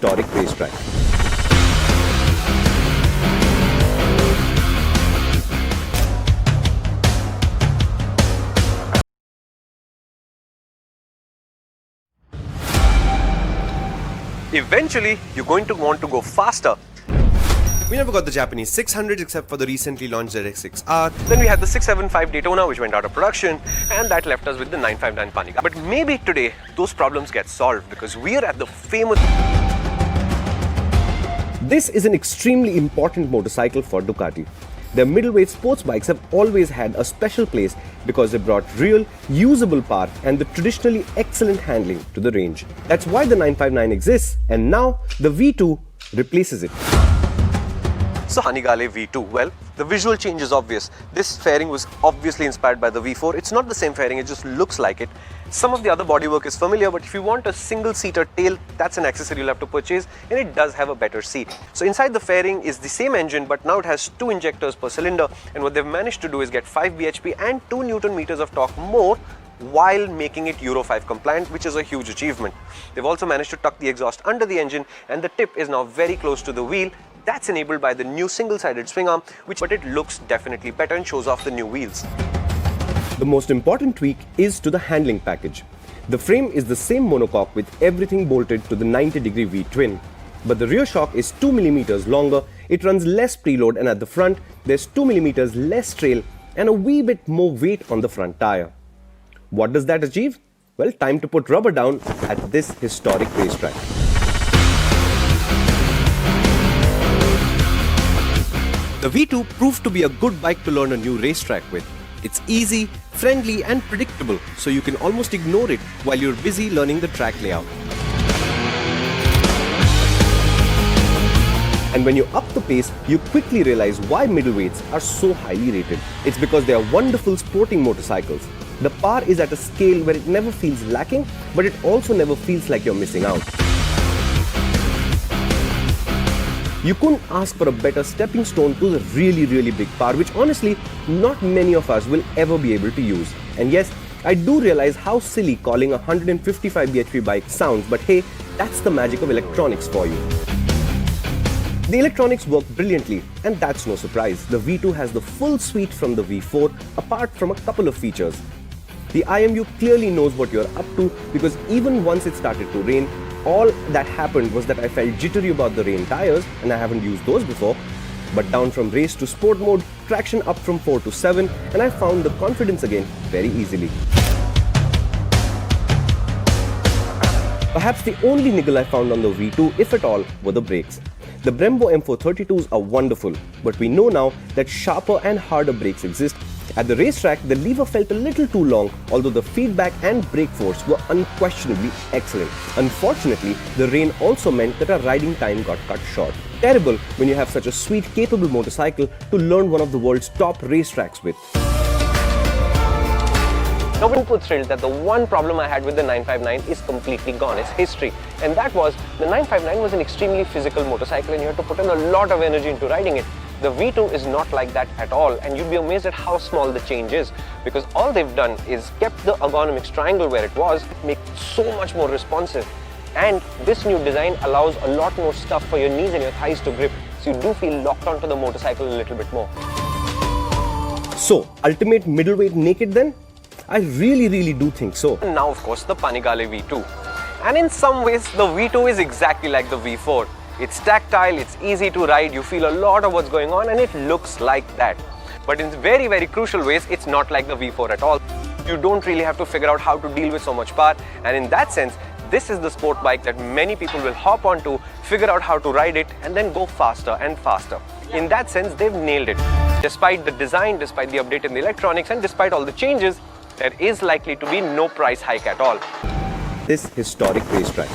historic racetrack. Eventually, you're going to want to go faster. We never got the Japanese 600 except for the recently launched ZX6R. Then we had the 675 Daytona, which went out of production, and that left us with the 959 panigale. But maybe today those problems get solved because we are at the famous... This is an extremely important motorcycle for Ducati. Their middleweight sports bikes have always had a special place because they brought real, usable power and the traditionally excellent handling to the range. That's why the 959 exists, and now the V2 replaces it. So Panigale V2, well, the visual change is obvious. This fairing was obviously inspired by the V4. It's not the same fairing, it just looks like it. Some of the other bodywork is familiar, but if you want a single-seater tail, that's an accessory you'll have to purchase, and it does have a better seat. So inside the fairing is the same engine, but now it has 2 injectors per cylinder, and what they've managed to do is get 5 bhp and 2 Newton meters of torque more while making it Euro 5 compliant, which is a huge achievement. They've also managed to tuck the exhaust under the engine, and the tip is now very close to the wheel. That's enabled by the new single-sided swing arm, but it looks definitely better and shows off the new wheels. The most important tweak is to the handling package. The frame is the same monocoque with everything bolted to the 90-degree V-twin. But the rear shock is 2 mm longer, it runs less preload, and at the front there's 2 mm less trail and a wee bit more weight on the front tire. What does that achieve? Well, time to put rubber down at this historic racetrack. The V2 proved to be a good bike to learn a new racetrack with. It's easy, friendly and predictable, so you can almost ignore it while you're busy learning the track layout. And when you up the pace, you quickly realize why middleweights are so highly rated. It's because they are wonderful sporting motorcycles. The power is at a scale where it never feels lacking, but it also never feels like you're missing out. You couldn't ask for a better stepping stone to the really big power, which honestly not many of us will ever be able to use. And yes, I do realize how silly calling a 155 bhp bike sounds, but hey, that's the magic of electronics for you. The electronics work brilliantly, and that's no surprise. The V2 has the full suite from the V4, apart from a couple of features. The IMU clearly knows what you're up to, because even once it started to rain, all that happened was that I felt jittery about the rain tires, and I haven't used those before. But down from race to sport mode, traction up from 4 to 7, and I found the confidence again very easily. Perhaps the only niggle I found on the V2, if at all, were the brakes. The Brembo M432s are wonderful, but we know now that sharper and harder brakes exist. At the racetrack, the lever felt a little too long, although the feedback and brake force were unquestionably excellent. Unfortunately, the rain also meant that our riding time got cut short. Terrible when you have such a sweet, capable motorcycle to learn one of the world's top racetracks with. Now, I'm super thrilled that the one problem I had with the 959 is completely gone. It's history. And that was, the 959 was an extremely physical motorcycle and you had to put in a lot of energy into riding it. The V2 is not like that at all, and you'd be amazed at how small the change is, because all they've done is kept the ergonomics triangle where it was, make it so much more responsive. And this new design allows a lot more stuff for your knees and your thighs to grip, so you do feel locked onto the motorcycle a little bit more. So, ultimate middleweight naked then? I really do think so. And now, of course, the Panigale V2. And in some ways, the V2 is exactly like the V4. It's tactile, it's easy to ride, you feel a lot of what's going on, and it looks like that. But in very crucial ways, it's not like the V4 at all. You don't really have to figure out how to deal with so much power, and in that sense, this is the sport bike that many people will hop onto, figure out how to ride it, and then go faster and faster. In that sense, they've nailed it. Despite the design, despite the update in the electronics, and despite all the changes, there is likely to be no price hike at all. This historic racetrack.